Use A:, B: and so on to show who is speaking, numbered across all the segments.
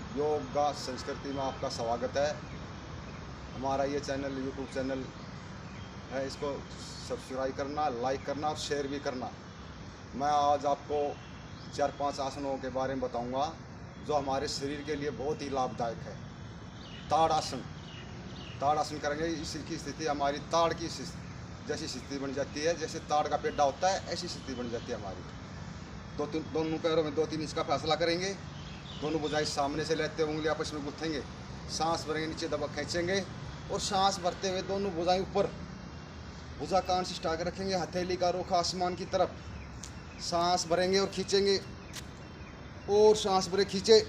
A: योगा संस्कृति में आपका स्वागत है। हमारा ये चैनल यूट्यूब चैनल है, इसको सब्सक्राइब करना, लाइक करना और शेयर भी करना। मैं आज आपको 4-5 आसनों के बारे में बताऊंगा जो हमारे शरीर के लिए बहुत ही लाभदायक है। ताड़ासन। ताड़ासन करेंगे, इसकी स्थिति हमारी ताड़ की जैसी स्थिति बन जाती है। जैसे ताड़ का पेड्डा होता है, ऐसी स्थिति बन जाती है हमारी। दोनों पैरों में 2-3 इंच का फैसला करेंगे। दोनों भुजाएं सामने से लेते हुए उंगली आपस में गुथेंगे। सांस भरेंगे, नीचे दबा खींचेंगे और सांस भरते हुए दोनों भुजाएं ऊपर भुजा कान से स्टाक रखेंगे। हथेली का रुख आसमान की तरफ। सांस भरेंगे और खींचेंगे और सांस भरे खींचे।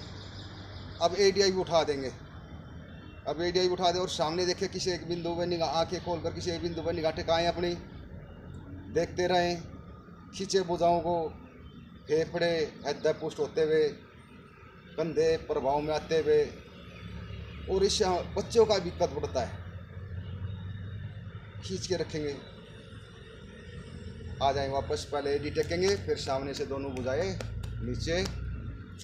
A: अब एडीआई भी उठा देंगे। अब एडीआई उठा दे और सामने देखे, किसी एक बिंदु पर निगाह, आंखें खोलकर किसी एक बिंदु पर निगाह टिकाएं अपनी, देखते रहें। खींचे भुजाओं को, फेफड़े हृदय पुष्ट होते हुए, कंधे प्रभाव में आते हुए। और इससे बच्चों का भी कद बढ़ता है। खींच के रखेंगे। आ जाएंगे वापस, पहले एडी टेकेंगे, फिर सामने से दोनों भुजाएं नीचे,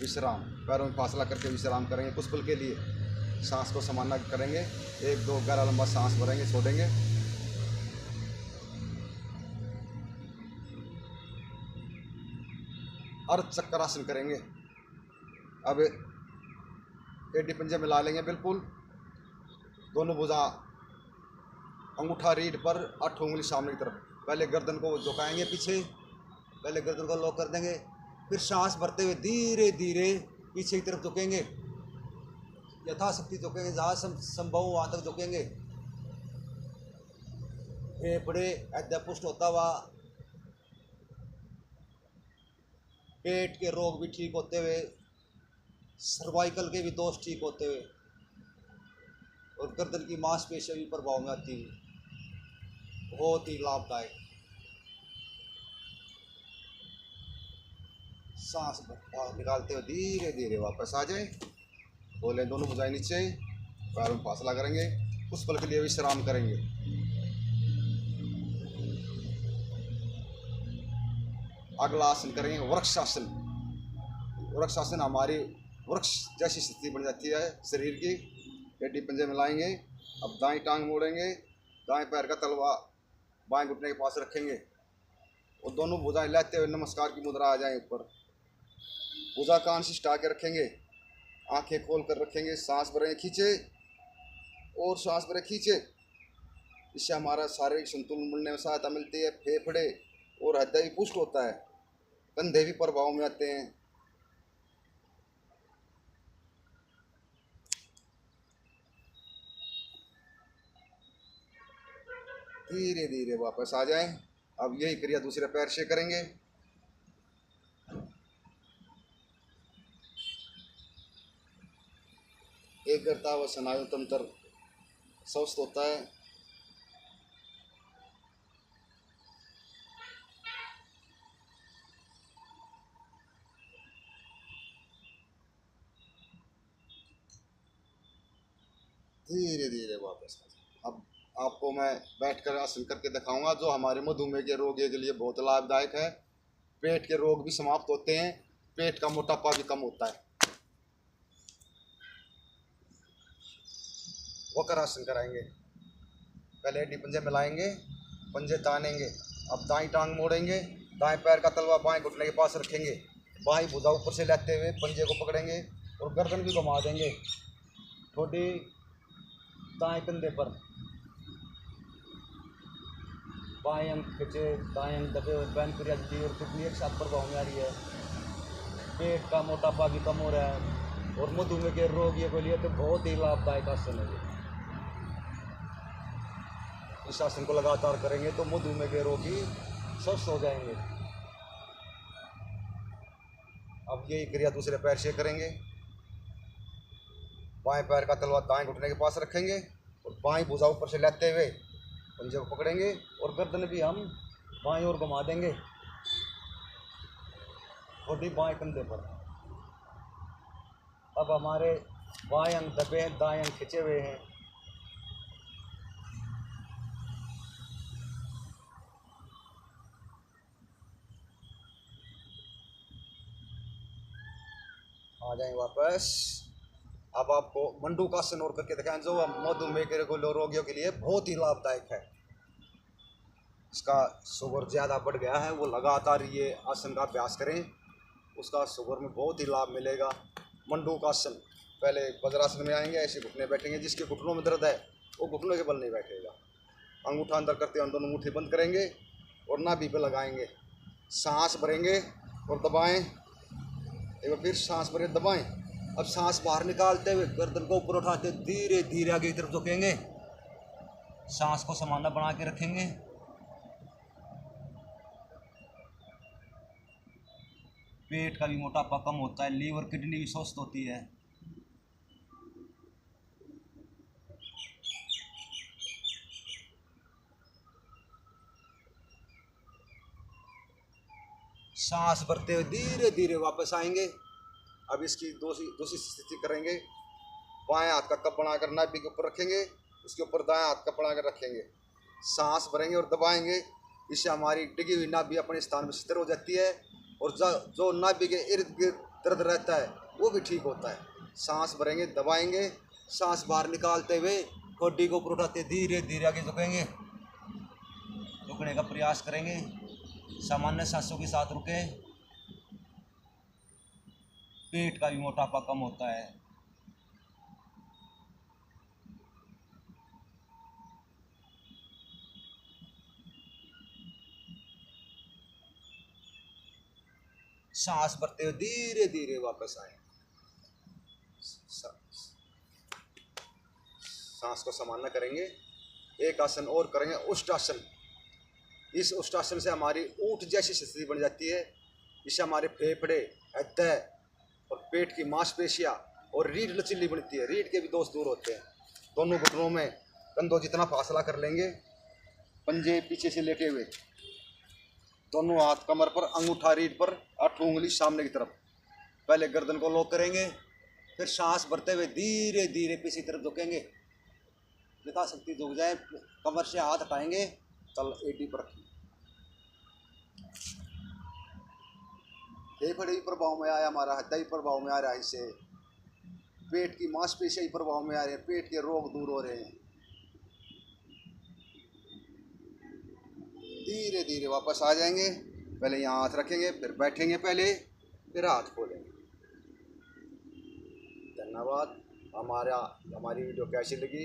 A: विश्राम। पैरों में फासला करके विश्राम करेंगे कुछ पल के लिए। सांस को समाना करेंगे। 1-2 गहरा लंबा सांस भरेंगे, छोड़ेंगे। अर्ध चक्रासन करेंगे। अब एडी पंजे मिला लेंगे बिल्कुल। दोनों भुजा अंगूठा रीढ़ पर, 8 उंगली सामने की तरफ। पहले गर्दन को झुकाएंगे पीछे, पहले गर्दन को लॉक कर देंगे। फिर सांस भरते हुए धीरे धीरे पीछे की तरफ झुकेंगे। यथाशक्ति झुकेंगे, जहाँ संभव हो वहाँ तक झुकेंगे। फेफड़े हृदय पुष्ट होता हुआ, पेट के रोग भी ठीक होते हुए, सर्वाइकल के भी दोष ठीक होते हुए, और गर्दन की मांसपेशियां भी प्रभाव में आती है। बहुत ही लाभदायक। सांस निकालते हुए धीरे धीरे वापस आ जाए। बोले दोनों भुजाएं नीचे, पैरों में फासला करेंगे। कुछ पल के लिए विश्राम करेंगे। अगला आसन करेंगे वृक्षासन। वृक्षासन हमारी वृक्ष जैसी स्थिति बन जाती है शरीर की। पेटी पंजे मिलाएंगे। अब दाएं टांग मोड़ेंगे, दाएं पैर का तलवा बाएं घुटने के पास रखेंगे और दोनों भुजाएं लेते हुए नमस्कार की मुद्रा आ जाए ऊपर। भुजा कान से स्टा के रखेंगे, आंखें खोल कर रखेंगे। सांस भरेंगे, खींचे और सांस भरे खींचे। इससे हमारा शारीरिक संतुलन बनने में सहायता मिलती है। फेफड़े और हृदय भी पुष्ट होता है, कंधे भी प्रभाव में आते हैं। धीरे धीरे वापस आ जाएं। अब यही क्रिया दूसरे पैर से करेंगे। एक करता हुआ स्नायु तंत्र स्वस्थ होता है। धीरे धीरे वापस आ जाए। अब आपको मैं बैठकर आसन करके दिखाऊंगा जो हमारे मधुमेह के रोगियों के लिए बहुत लाभदायक है। पेट के रोग भी समाप्त होते हैं, पेट का मोटापा भी कम होता है। वक्र आसन कराएंगे। पहले एडी पंजे मिलाएंगे, पंजे तानेंगे। अब दाएं टांग मोड़ेंगे, दाएं पैर का तलवा बाएं घुटने के पास रखेंगे। बाएं भुजा ऊपर से लेते हुए पंजे को पकड़ेंगे और गर्दन भी घुमा देंगे। थोड़ी दाएं कंधे पर, बाएं अंग खींचे, दाएं अंग दबे हुए, पैनक्रियाज दी और किडनी एक साथ प्रभाव में आ रही है। पेट का मोटापा भी कम हो रहा है और मधुमेह के रोगियों के लिए तो बहुत ही लाभदायक आसन है। इस आसन को लगातार करेंगे तो मधुमेह के रोगी स्वस्थ हो जाएंगे। अब यही क्रिया दूसरे पैर से करेंगे। बाएं पैर का तलवा दाएं घुटने के पास रखेंगे और बाएं भुजा ऊपर से लेते हुए पंजे को पकड़ेंगे और गर्दन भी हम बाएं ओर घुमा देंगे, थोड़ी बाएं कंधे पर। अब हमारे बाएं अंग दबे हैं, दाएं अंग खिंचे हुए हैं। आ जाएं वापस। अब आपको मंडूकासन और करके दिखाएं, जो मधुमेह के रोगियों के लिए बहुत ही लाभदायक है। इसका शुगर ज़्यादा बढ़ गया है, वो लगातार ये आसन का अभ्यास करें, उसका शुगर में बहुत ही लाभ मिलेगा। मंडूकासन, पहले वज्रासन में आएंगे, ऐसे घुटने बैठेंगे। जिसके घुटनों में दर्द है वो घुटनों के बल नहीं बैठेगा। अंगूठा अंदर करते हैं, दोनों अंगूठे बंद करेंगे और नाभि पे लगाएंगे। सांस भरेंगे और दबाएं, एक बार फिर सांस भरें, दबाएं। अब सांस बाहर निकालते हुए गर्दन को ऊपर उठाते धीरे धीरे आगे की तरफ झुकेंगे। सांस को समाना बना के रखेंगे। पेट का भी मोटापा कम होता है, लीवर किडनी भी स्वस्थ होती है। सांस भरते हुए धीरे धीरे वापस आएंगे। अब इसकी दूसरी स्थिति करेंगे। बाएं हाथ का कप बनाकर नाभि के ऊपर रखेंगे, उसके ऊपर दाएं हाथ का बनाकर रखेंगे। सांस भरेंगे और दबाएंगे। इससे हमारी डिगी हुई नाभि अपने स्थान में स्थिर हो जाती है और जो नाभि के इर्द गिर्द दर्द रहता है वो भी ठीक होता है। सांस भरेंगे, दबाएंगे। सांस बाहर निकालते हुए ठोडी को ऊपर उठाते धीरे धीरे आगे झुकेंगे। झुकने का प्रयास करेंगे, सामान्य सांसों के साथ रुके। पेट का भी मोटापा कम होता है। सांस भरते हुए धीरे धीरे वापस आए। सांस को समाना करेंगे। एक आसन और करेंगे, उष्टासन। इस उष्टासन से हमारी ऊंट जैसी स्थिति बन जाती है। इससे हमारे फेफड़े, हृदय और पेट की मांसपेशियां और रीढ़ लचीली बनती है। रीढ़ के भी दोष दूर होते हैं। दोनों घुटनों में कंधों जितना फासला कर लेंगे। पंजे पीछे से लेटे हुए, दोनों हाथ कमर पर, अंगूठा रीढ़ पर, 8 उंगली सामने की तरफ। पहले गर्दन को लॉक करेंगे, फिर सांस भरते हुए धीरे धीरे पीछे की तरफ झुकेंगे। यथाशक्ति झुक जाए, कमर से हाथ हटाएंगे, तल एडी पर रखेंगे। फेफड़े भी प्रभाव में आया, हमारा हृदय प्रभाव में आ रहा है। इससे पेट की मांसपेशियां प्रभाव में आ रहे हैं, पेट के रोग दूर हो रहे हैं। धीरे धीरे वापस आ जाएंगे। पहले यहाँ हाथ रखेंगे, फिर बैठेंगे, पहले फिर हाथ खोलेंगे। धन्यवाद। हमारी वीडियो कैसी लगी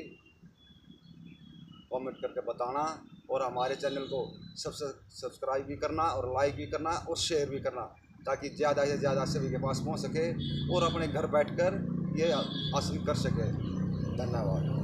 A: कमेंट करके बताना, और हमारे चैनल को सब्सक्राइब भी करना और लाइक भी करना और शेयर भी करना, ताकि ज़्यादा से ज़्यादा सभी के पास पहुंच सके और अपने घर बैठकर ये आसन कर सके। धन्यवाद।